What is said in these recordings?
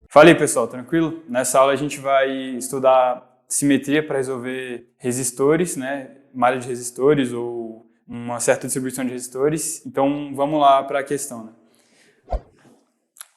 Fala aí, pessoal, tranquilo? Nessa aula a gente vai estudar simetria para resolver resistores, né? Malha de resistores ou uma certa distribuição de resistores. Então vamos lá para a questão, né?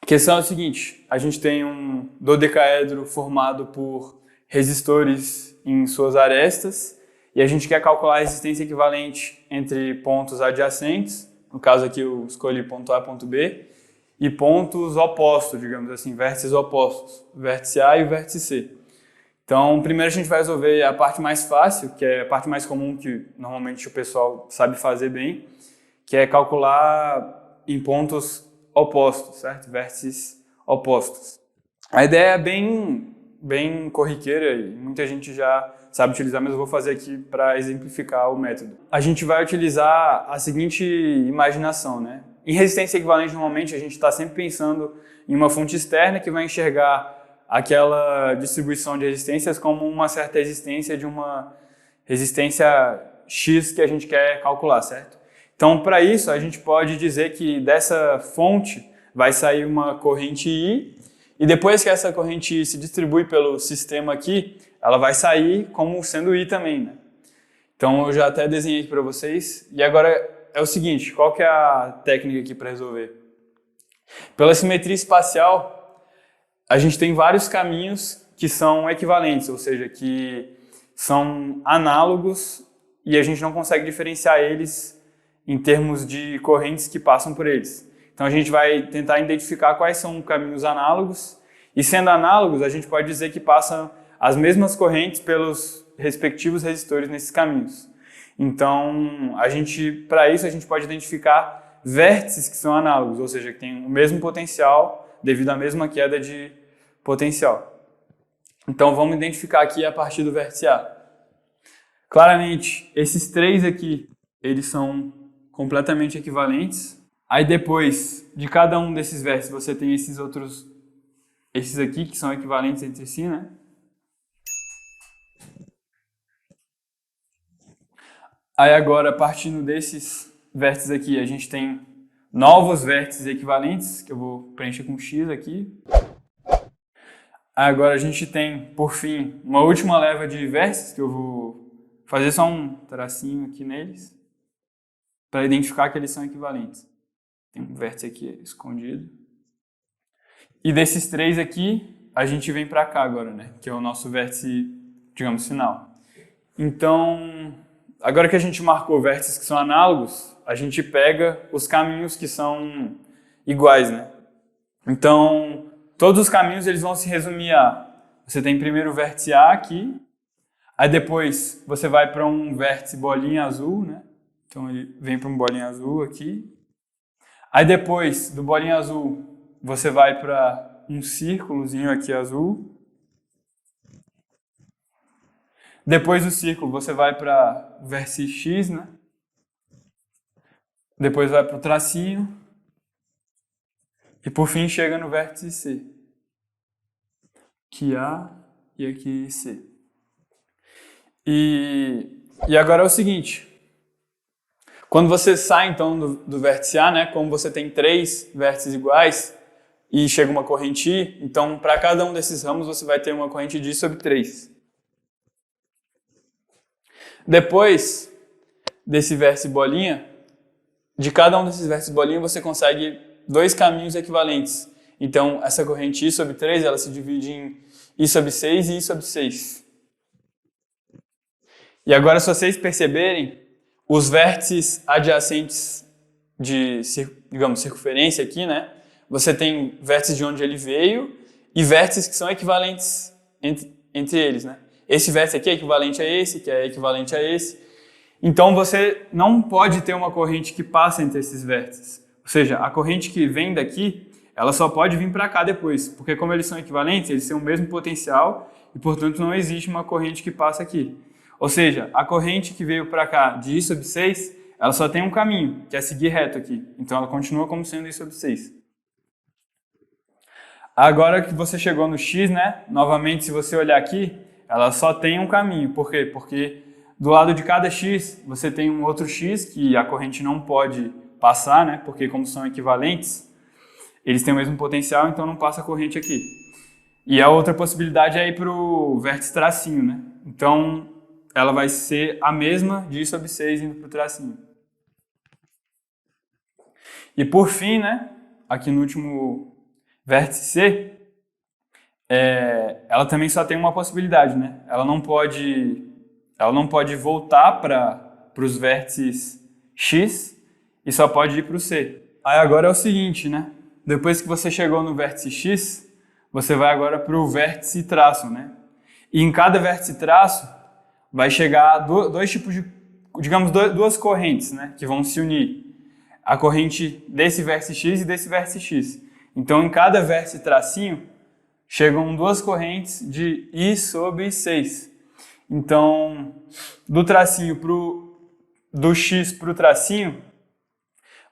A questão é o seguinte: a gente tem um dodecaedro formado por resistores em suas arestas e a gente quer calcular a resistência equivalente entre pontos adjacentes. No caso aqui eu escolhi ponto A e ponto B. E pontos opostos, digamos assim, vértices opostos, o vértice A e o vértice C. Então, primeiro a gente vai resolver a parte mais fácil, que é a parte mais comum que normalmente o pessoal sabe fazer bem, que é calcular em pontos opostos, certo? Vértices opostos. A ideia é bem corriqueira e muita gente já sabe utilizar, mas eu vou fazer aqui para exemplificar o método. A gente vai utilizar a seguinte imaginação, né? Em resistência equivalente, normalmente, a gente está sempre pensando em uma fonte externa que vai enxergar aquela distribuição de resistências como uma certa resistência de uma resistência X que a gente quer calcular, certo? Então, para isso, a gente pode dizer que dessa fonte vai sair uma corrente I e depois que essa corrente I se distribui pelo sistema aqui, ela vai sair como sendo I também, né? Então, eu já até desenhei aqui para vocês. E agora é o seguinte, qual que é a técnica aqui para resolver? Pela simetria espacial, a gente tem vários caminhos que são equivalentes, ou seja, que são análogos e a gente não consegue diferenciar eles em termos de correntes que passam por eles. Então a gente vai tentar identificar quais são caminhos análogos e sendo análogos, a gente pode dizer que passam as mesmas correntes pelos respectivos resistores nesses caminhos. Então, para isso, a gente pode identificar vértices que são análogos, ou seja, que têm o mesmo potencial devido à mesma queda de potencial. Então, vamos identificar aqui a partir do vértice A. Claramente, esses três aqui, eles são completamente equivalentes. Aí depois de cada um desses vértices, você tem esses aqui que são equivalentes entre si, né? Aí agora, partindo desses vértices aqui, a gente tem novos vértices equivalentes, que eu vou preencher com X aqui. Aí agora a gente tem, por fim, uma última leva de vértices, que eu vou fazer só um tracinho aqui neles, para identificar que eles são equivalentes. Tem um vértice aqui escondido. E desses três aqui, a gente vem para cá agora, né? Que é o nosso vértice, digamos, final. Então, agora que a gente marcou vértices que são análogos, a gente pega os caminhos que são iguais, né? Então, todos os caminhos eles vão se resumir a... Você tem primeiro o vértice A aqui, aí depois você vai para um vértice bolinha azul, né? Então, ele vem para um bolinha azul aqui. Aí depois do bolinha azul, você vai para um círculozinho aqui azul. Depois do círculo, você vai para o vértice X, né? Depois vai para o tracinho. E por fim chega no vértice C. Aqui A e aqui C. E agora é o seguinte. Quando você sai então do vértice A, né? Como você tem três vértices iguais e chega uma corrente I, então para cada um desses ramos você vai ter uma corrente de I sobre 3. Depois desse vértice bolinha, de cada um desses vértices bolinha você consegue dois caminhos equivalentes. Então essa corrente I sobre 3 ela se divide em I sobre 6 e I sobre 6. E agora, se vocês perceberem, os vértices adjacentes de, digamos, circunferência aqui, né? Você tem vértices de onde ele veio e vértices que são equivalentes entre eles, né? Esse vértice aqui é equivalente a esse, que é equivalente a esse. Então, você não pode ter uma corrente que passa entre esses vértices. Ou seja, a corrente que vem daqui, ela só pode vir para cá depois. Porque como eles são equivalentes, eles têm o mesmo potencial e, portanto, não existe uma corrente que passa aqui. Ou seja, a corrente que veio para cá de I sobre 6, ela só tem um caminho, que é seguir reto aqui. Então, ela continua como sendo I sobre 6. Agora que você chegou no X, né? Novamente, se você olhar aqui, ela só tem um caminho. Por quê? Porque do lado de cada X, você tem um outro X que a corrente não pode passar, né? Porque como são equivalentes, eles têm o mesmo potencial, então não passa a corrente aqui. E a outra possibilidade é ir para o vértice tracinho, né? Então, ela vai ser a mesma de I sobre 6 indo para o tracinho. E por fim, né, aqui no último vértice C, ela também só tem uma possibilidade, né? Ela não pode voltar para os vértices X e só pode ir para o C. Aí agora é o seguinte, né? Depois que você chegou no vértice X, você vai agora para o vértice traço, né? E em cada vértice traço vai chegar dois tipos de, digamos, duas correntes, né? Que vão se unir. A corrente desse vértice X e desse vértice X. Então, em cada vértice tracinho, chegam duas correntes de I sobre 6. Então, do tracinho do X para o tracinho,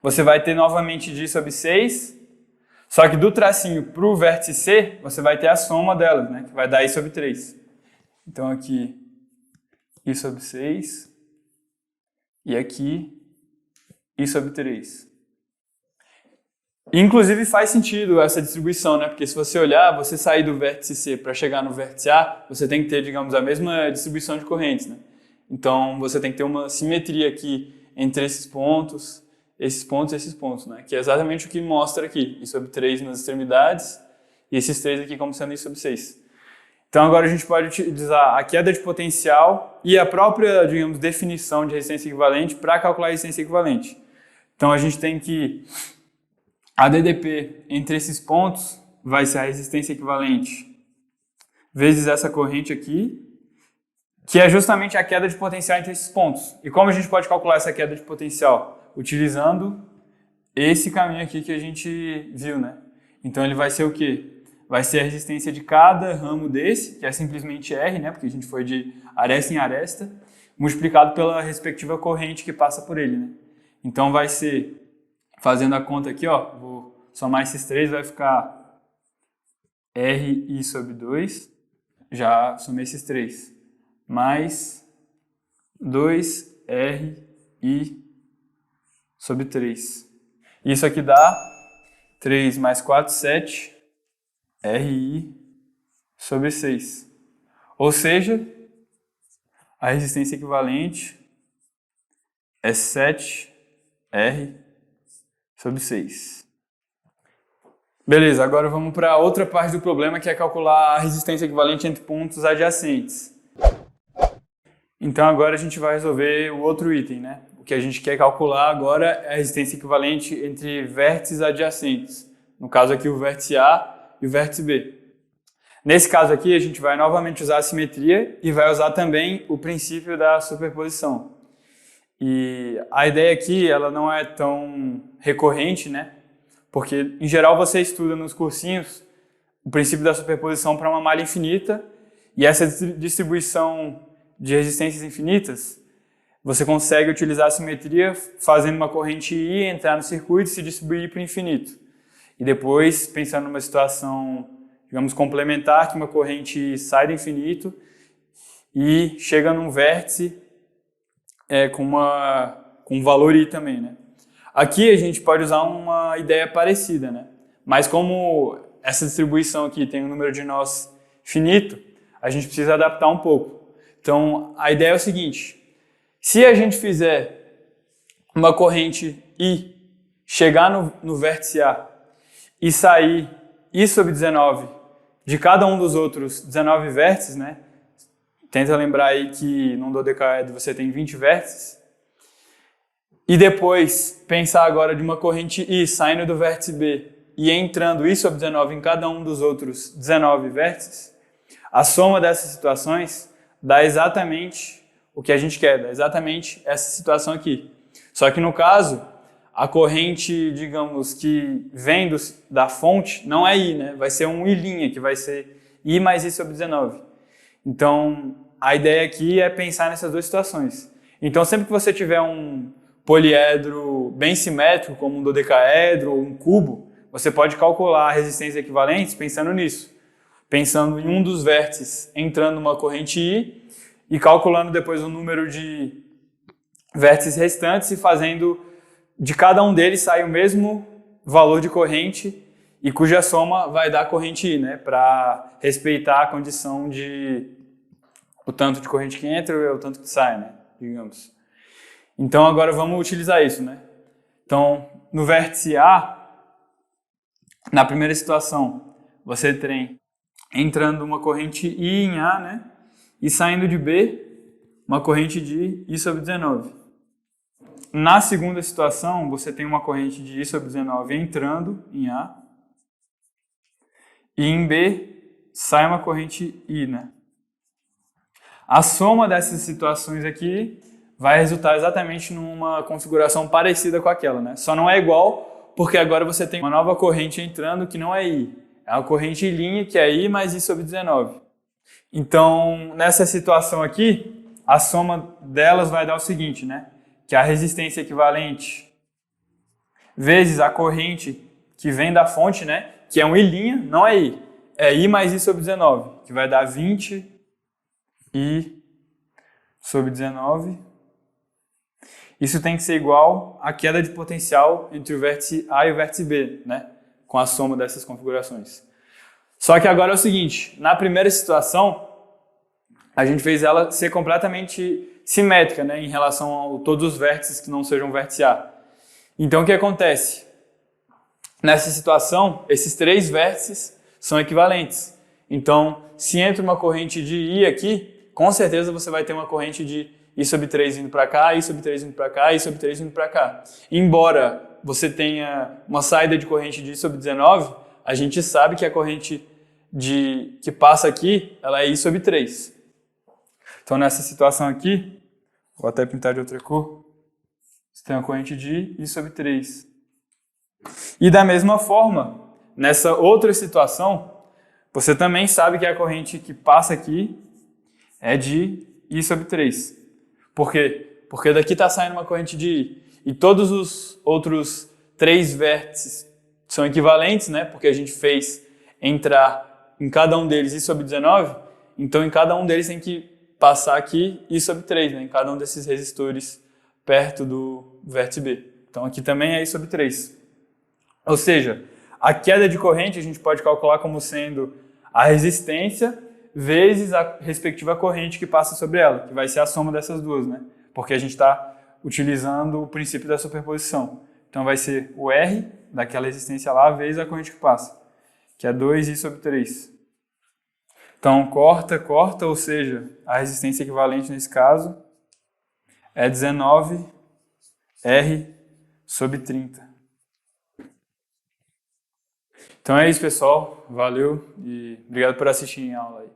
você vai ter novamente de I sobre 6, só que do tracinho para o vértice C, você vai ter a soma delas, né? Que vai dar I sobre 3. Então, aqui, I sobre 6, e aqui, I sobre 3. Inclusive faz sentido essa distribuição, né? Porque se você olhar, você sair do vértice C para chegar no vértice A, você tem que ter, digamos, a mesma distribuição de correntes, né? Então você tem que ter uma simetria aqui entre esses pontos e esses pontos, né? Que é exatamente o que mostra aqui, I sobre 3 nas extremidades e esses 3 aqui como sendo I sobre 6. Então agora a gente pode utilizar a queda de potencial e a própria, digamos, definição de resistência equivalente para calcular a resistência equivalente. Então a gente tem que a DDP entre esses pontos vai ser a resistência equivalente vezes essa corrente aqui, que é justamente a queda de potencial entre esses pontos. E como a gente pode calcular essa queda de potencial? Utilizando esse caminho aqui que a gente viu, né? Então ele vai ser o quê? Vai ser a resistência de cada ramo desse, que é simplesmente R, né? Porque a gente foi de aresta em aresta, multiplicado pela respectiva corrente que passa por ele, né? Então vai ser, fazendo a conta aqui, ó, vou somar esses três, vai ficar RI sobre 2, já somei esses três, mais 2RI sobre 3. Isso aqui dá 3 mais 4, 7, RI sobre 6. Ou seja, a resistência equivalente é 7R sobre 6. Beleza, agora vamos para outra parte do problema, que é calcular a resistência equivalente entre pontos adjacentes. Então agora a gente vai resolver o outro item, né? O que a gente quer calcular agora é a resistência equivalente entre vértices adjacentes. No caso aqui o vértice A e o vértice B. Nesse caso aqui a gente vai novamente usar a simetria e vai usar também o princípio da superposição. E a ideia aqui, ela não é tão recorrente, né? Porque, em geral, você estuda nos cursinhos o princípio da superposição para uma malha infinita e essa distribuição de resistências infinitas, você consegue utilizar a simetria fazendo uma corrente I entrar no circuito e se distribuir para o infinito. E depois, pensando numa situação, digamos, complementar, que uma corrente sai do infinito e chega num vértice com um valor I também, né? Aqui a gente pode usar uma ideia parecida, né? Mas como essa distribuição aqui tem um número de nós finito, a gente precisa adaptar um pouco. Então, a ideia é o seguinte: se a gente fizer uma corrente I chegar no vértice A e sair I sobre 19 de cada um dos outros 19 vértices, né? Tenta lembrar aí que num dodecaedro você tem 20 vértices. E depois pensar agora de uma corrente I saindo do vértice B e entrando I sobre 19 em cada um dos outros 19 vértices. A soma dessas situações dá exatamente o que a gente quer, dá exatamente essa situação aqui. Só que no caso, a corrente, digamos, que vem da fonte não é I, né? Vai ser um I', que vai ser I mais I sobre 19. Então, a ideia aqui é pensar nessas duas situações. Então, sempre que você tiver um poliedro bem simétrico, como um dodecaedro ou um cubo, você pode calcular a resistência equivalente pensando nisso. Pensando em um dos vértices entrando uma corrente I e calculando depois o número de vértices restantes e fazendo de cada um deles sair o mesmo valor de corrente e cuja soma vai dar a corrente I, né? Para respeitar a condição de o tanto de corrente que entra e o tanto que sai, né? Digamos. Então agora vamos utilizar isso, né? Então, no vértice A, na primeira situação, você tem entrando uma corrente I em A, né? E saindo de B, uma corrente de I sobre 19. Na segunda situação, você tem uma corrente de I sobre 19 entrando em A. E em B, sai uma corrente I, né? A soma dessas situações aqui vai resultar exatamente numa configuração parecida com aquela, né? Só não é igual porque agora você tem uma nova corrente entrando que não é I. É uma corrente em linha que é I mais I sobre 19. Então, nessa situação aqui, a soma delas vai dar o seguinte, né? Que a resistência equivalente vezes a corrente que vem da fonte, né? Que é um I', não é I. É I mais I sobre 19, que vai dar 20 I sobre 19. Isso tem que ser igual à queda de potencial entre o vértice A e o vértice B, né? Com a soma dessas configurações. Só que agora é o seguinte, na primeira situação, a gente fez ela ser completamente simétrica, né? Em relação a todos os vértices que não sejam vértice A. Então, o que acontece? Nessa situação, esses três vértices são equivalentes. Então, se entra uma corrente de I aqui, com certeza você vai ter uma corrente de I sobre 3 indo para cá, I sobre 3 indo para cá, I sobre 3 indo para cá. Embora você tenha uma saída de corrente de I sobre 19, a gente sabe que a corrente que passa aqui, ela é I sobre 3. Então, nessa situação aqui, vou até pintar de outra cor, você tem uma corrente de I sobre 3. E da mesma forma, nessa outra situação, você também sabe que a corrente que passa aqui é de I sobre 3. Por quê? Porque daqui está saindo uma corrente de I. E todos os outros três vértices são equivalentes, né? Porque a gente fez entrar em cada um deles I sobre 19. Então, em cada um deles tem que passar aqui I sobre 3, né? Em cada um desses resistores perto do vértice B. Então, aqui também é I sobre 3. Ou seja, a queda de corrente a gente pode calcular como sendo a resistência vezes a respectiva corrente que passa sobre ela, que vai ser a soma dessas duas, né? Porque a gente está utilizando o princípio da superposição. Então vai ser o R daquela resistência lá vezes a corrente que passa, que é 2I sobre 3. Então corta, ou seja, a resistência equivalente nesse caso é 19R sobre 30. Então é isso, pessoal. Valeu e obrigado por assistirem a aula aí.